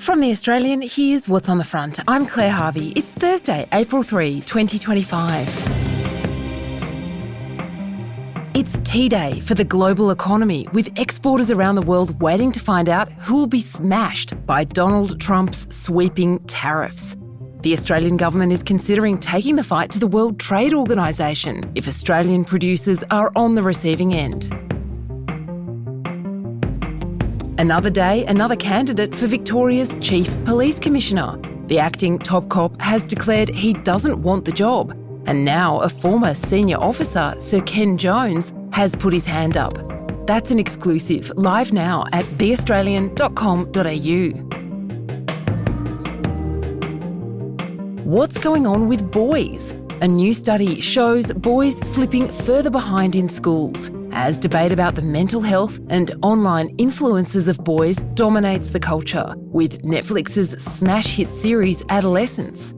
From The Australian, here's what's on the front. I'm Claire Harvey. It's Thursday, April 3, 2025. It's T-Day for the global economy, with exporters around the world waiting to find out who will be smashed by Donald Trump's sweeping tariffs. The Australian government is considering taking the fight to the World Trade Organisation if Australian producers are on the receiving end. Another day, another candidate for Victoria's Chief Police Commissioner. The acting top cop has declared he doesn't want the job. And now a former senior officer, Sir Ken Jones, has put his hand up. That's an exclusive, live now at theaustralian.com.au. What's going on with boys? A new study shows boys slipping further behind in schools as debate about the mental health and online influences of boys dominates the culture, with Netflix's smash hit series Adolescence.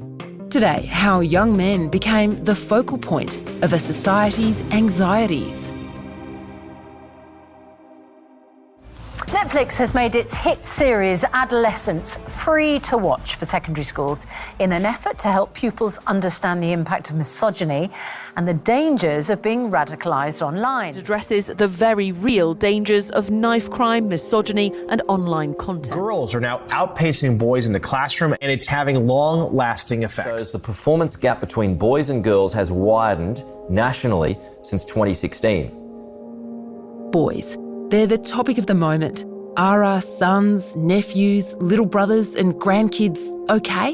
Today, how young men became the focal point of a society's anxieties. Netflix has made its hit series Adolescence free to watch for secondary schools in an effort to help pupils understand the impact of misogyny and the dangers of being radicalised online. It addresses the very real dangers of knife crime, misogyny and online content. Girls are now outpacing boys in the classroom, and it's having long-lasting effects. The performance gap between boys and girls has widened nationally since 2016. Boys. They're the topic of the moment. Are our sons, nephews, little brothers and grandkids okay?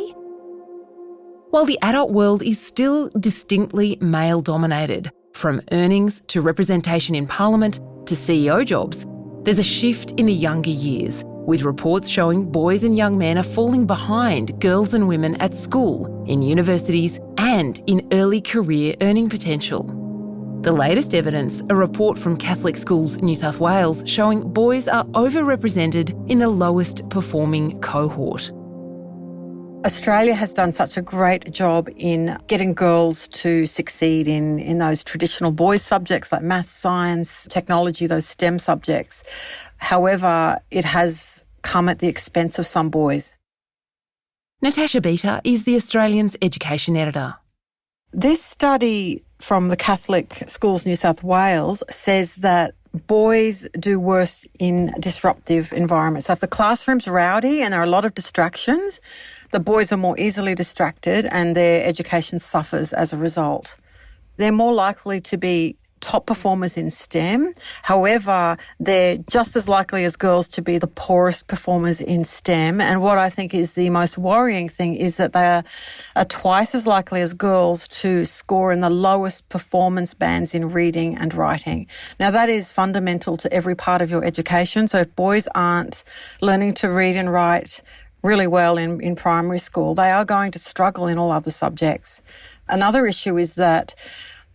While the adult world is still distinctly male-dominated, from earnings to representation in Parliament to CEO jobs, there's a shift in the younger years, with reports showing boys and young men are falling behind girls and women at school, in universities and in early career earning potential. The latest evidence, a report from Catholic Schools New South Wales showing boys are overrepresented in the lowest performing cohort. Australia has done such a great job in getting girls to succeed in those traditional boys subjects like maths, science, technology, those STEM subjects. However, it has come at the expense of some boys. Natasha Beta is The Australian's education editor. This study from the Catholic Schools New South Wales says that boys do worse in disruptive environments. So if the classroom's rowdy and there are a lot of distractions, the boys are more easily distracted and their education suffers as a result. They're more likely to be top performers in STEM. However, they're just as likely as girls to be the poorest performers in STEM. And what I think is the most worrying thing is that they are twice as likely as girls to score in the lowest performance bands in reading and writing. Now, that is fundamental to every part of your education. So if boys aren't learning to read and write really well in primary school, they are going to struggle in all other subjects. Another issue is that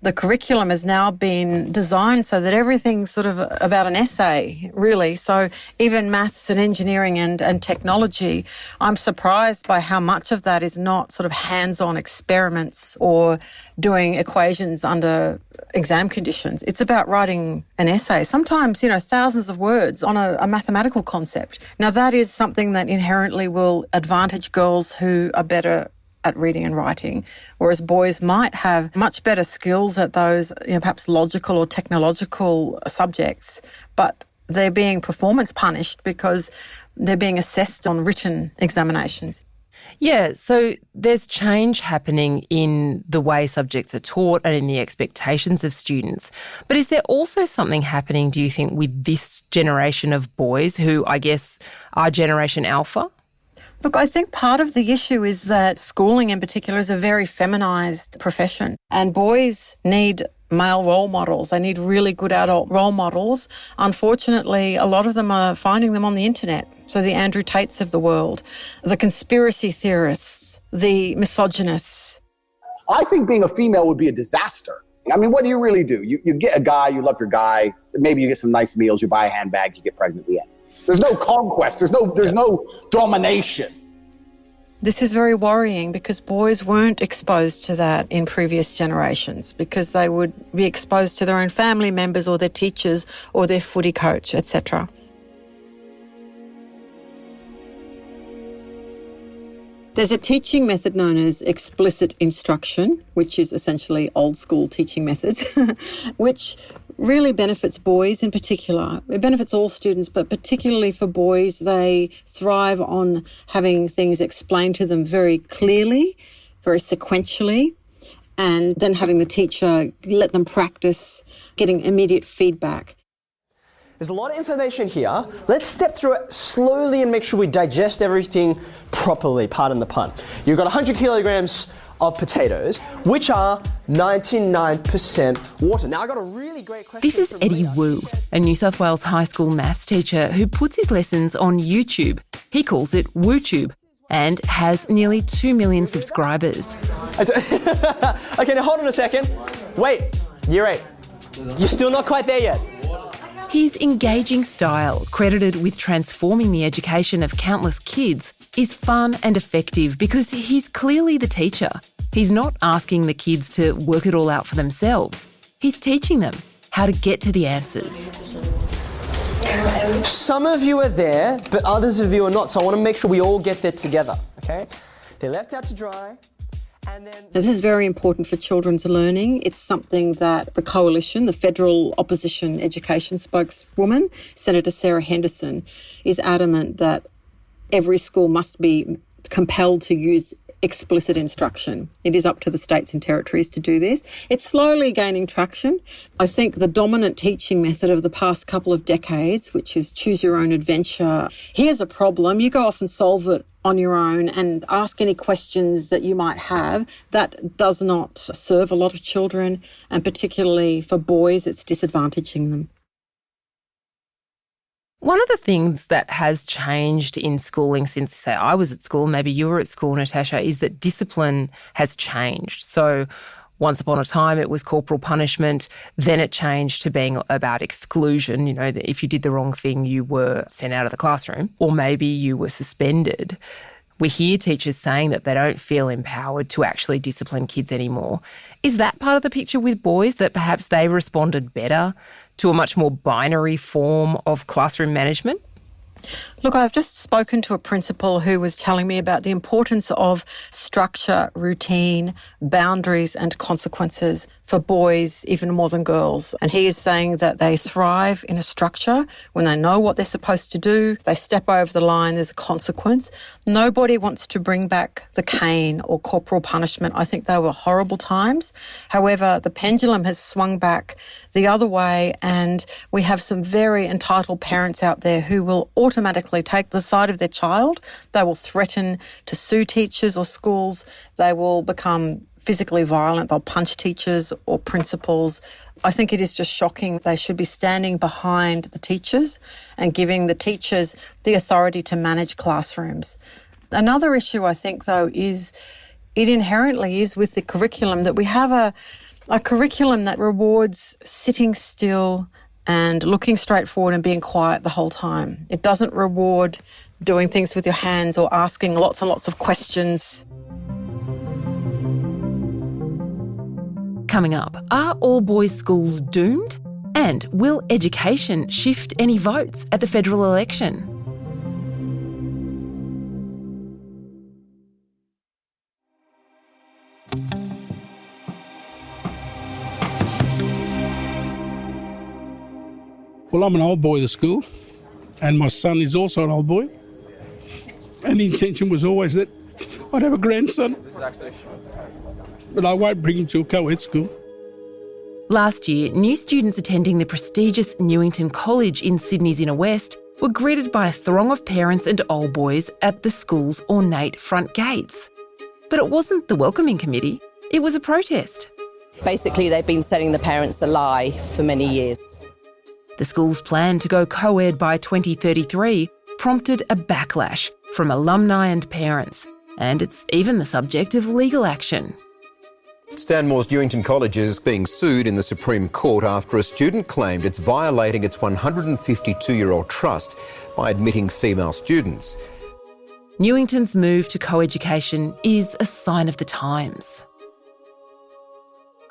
the curriculum has now been designed so that everything's sort of about an essay, really. So even maths and engineering and technology, I'm surprised by how much of that is not sort of hands-on experiments or doing equations under exam conditions. It's about writing an essay, sometimes, thousands of words on a mathematical concept. Now, that is something that inherently will advantage girls who are better at reading and writing, whereas boys might have much better skills at those, perhaps logical or technological subjects, but they're being performance punished because they're being assessed on written examinations. Yeah, so there's change happening in the way subjects are taught and in the expectations of students. But is there also something happening, do you think, with this generation of boys who, I guess, are Generation Alpha? Look, I think part of the issue is that schooling in particular is a very feminised profession, and boys need male role models. They need really good adult role models. Unfortunately, a lot of them are finding them on the internet. So the Andrew Tates of the world, the conspiracy theorists, the misogynists. I think being a female would be a disaster. I mean, what do you really do? You get a guy, you love your guy, maybe you get some nice meals, you buy a handbag, you get pregnant at the end. There's no conquest. There's no domination. This is very worrying because boys weren't exposed to that in previous generations because they would be exposed to their own family members or their teachers or their footy coach, etc. There's a teaching method known as explicit instruction, which is essentially old school teaching methods, which really benefits boys in particular. It benefits all students, but particularly for boys, they thrive on having things explained to them very clearly, very sequentially, and then having the teacher let them practice getting immediate feedback. There's a lot of information here. Let's step through it slowly and make sure we digest everything properly, pardon the pun. You've got 100 kilograms of potatoes, which are 99% water. Now, I got a really great question. This is Eddie Wu, a New South Wales high school maths teacher who puts his lessons on YouTube. He calls it WooTube and has nearly 2 million subscribers. Okay, now hold on a second. Wait, year 8. You're still not quite there yet. His engaging style, credited with transforming the education of countless kids, is fun and effective because he's clearly the teacher. He's not asking the kids to work it all out for themselves. He's teaching them how to get to the answers. Some of you are there, but others of you are not, so I want to make sure we all get there together, okay? They're left out to dry. This is very important for children's learning. It's something that the Coalition, the Federal Opposition Education spokeswoman, Senator Sarah Henderson, is adamant that every school must be compelled to use explicit instruction. It is up to the states and territories to do this. It's slowly gaining traction. I think the dominant teaching method of the past couple of decades, which is choose your own adventure, here's a problem, you go off and solve it on your own and ask any questions that you might have, that does not serve a lot of children, and particularly for boys, it's disadvantaging them. One of the things that has changed in schooling since, say, I was at school, maybe you were at school, Natasha, is that discipline has changed. So once upon a time it was corporal punishment, then it changed to being about exclusion. You know, that if you did the wrong thing, you were sent out of the classroom or maybe you were suspended. We hear teachers saying that they don't feel empowered to actually discipline kids anymore. Is that part of the picture with boys, that perhaps they responded better to a much more binary form of classroom management? Look, I've just spoken to a principal who was telling me about the importance of structure, routine, boundaries and consequences for boys even more than girls. And he is saying that they thrive in a structure when they know what they're supposed to do. If they step over the line, there's a consequence. Nobody wants to bring back the cane or corporal punishment. I think they were horrible times. However, the pendulum has swung back the other way, and we have some very entitled parents out there who will automatically take the side of their child. They will threaten to sue teachers or schools. They will become physically violent. They'll punch teachers or principals. I think it is just shocking. They should be standing behind the teachers and giving the teachers the authority to manage classrooms. Another issue, I think, though, is it inherently is with the curriculum that we have a curriculum that rewards sitting still and looking straight forward and being quiet the whole time. It doesn't reward doing things with your hands or asking lots and lots of questions. Coming up, are all boys' schools doomed? And will education shift any votes at the federal election? Well, I'm an old boy of the school, and my son is also an old boy. And the intention was always that I'd have a grandson. But I won't bring him to a co-ed school. Last year, new students attending the prestigious Newington College in Sydney's Inner West were greeted by a throng of parents and old boys at the school's ornate front gates. But it wasn't the welcoming committee, it was a protest. Basically, they've been selling the parents a lie for many years. The school's plan to go co-ed by 2033 prompted a backlash from alumni and parents, and it's even the subject of legal action. Stanmore's Newington College is being sued in the Supreme Court after a student claimed it's violating its 152-year-old trust by admitting female students. Newington's move to co-education is a sign of the times.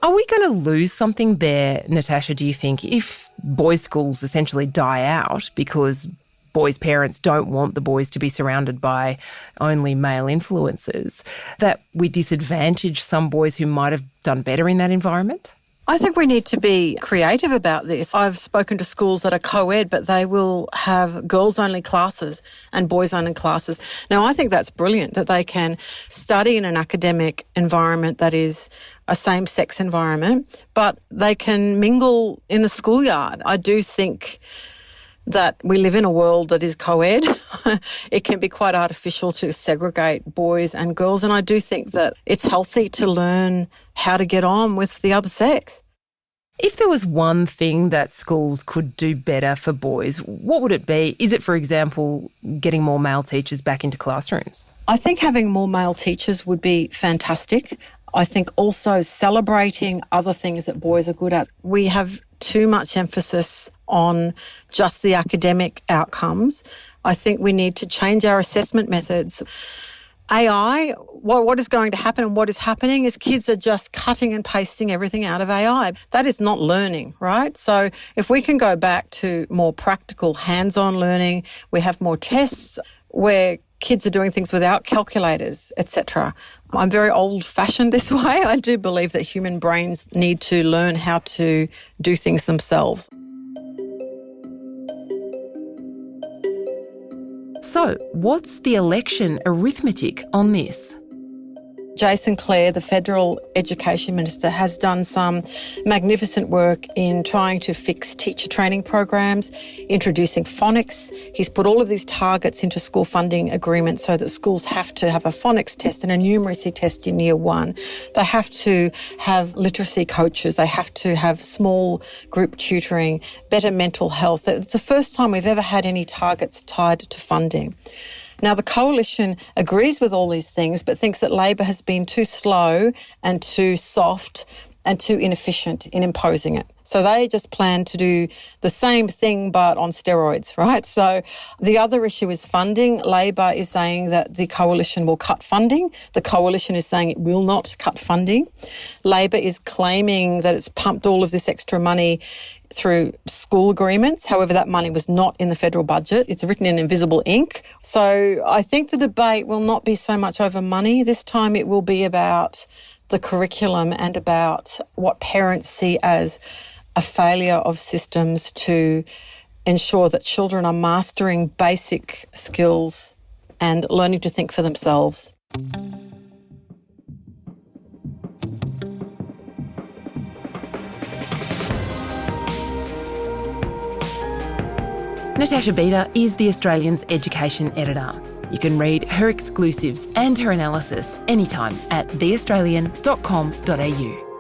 Are we going to lose something there, Natasha, do you think, if boys' schools essentially die out because boys' parents don't want the boys to be surrounded by only male influences, that we disadvantage some boys who might have done better in that environment? I think we need to be creative about this. I've spoken to schools that are co-ed, but they will have girls-only classes and boys-only classes. Now, I think that's brilliant that they can study in an academic environment that is a same-sex environment, but they can mingle in the schoolyard. I do think that we live in a world that is co-ed. It can be quite artificial to segregate boys and girls, and I do think that it's healthy to learn how to get on with the other sex. If there was one thing that schools could do better for boys, what would it be? Is it, for example, getting more male teachers back into classrooms? I think having more male teachers would be fantastic. I think also celebrating other things that boys are good at. We have too much emphasis on just the academic outcomes. I think we need to change our assessment methods. AI, what is going to happen and what is happening is kids are just cutting and pasting everything out of AI. That is not learning, right? So if we can go back to more practical hands-on learning, we have more tests where kids are doing things without calculators, etc. I'm very old-fashioned this way. I do believe that human brains need to learn how to do things themselves. So, what's the election arithmetic on this? Jason Clare, the Federal Education Minister, has done some magnificent work in trying to fix teacher training programs, introducing phonics. He's put all of these targets into school funding agreements so that schools have to have a phonics test and a numeracy test in year one. They have to have literacy coaches. They have to have small group tutoring, better mental health. It's the first time we've ever had any targets tied to funding. Now, the Coalition agrees with all these things, but thinks that Labor has been too slow and too soft and too inefficient in imposing it. So they just plan to do the same thing but on steroids, right? So the other issue is funding. Labor is saying that the Coalition will cut funding. The Coalition is saying it will not cut funding. Labor is claiming that it's pumped all of this extra money through school agreements. However, that money was not in the federal budget. It's written in invisible ink. So I think the debate will not be so much over money. This time it will be about the curriculum and about what parents see as a failure of systems to ensure that children are mastering basic skills and learning to think for themselves. Natasha Bida is The Australian's education editor. You can read her exclusives and her analysis anytime at theaustralian.com.au.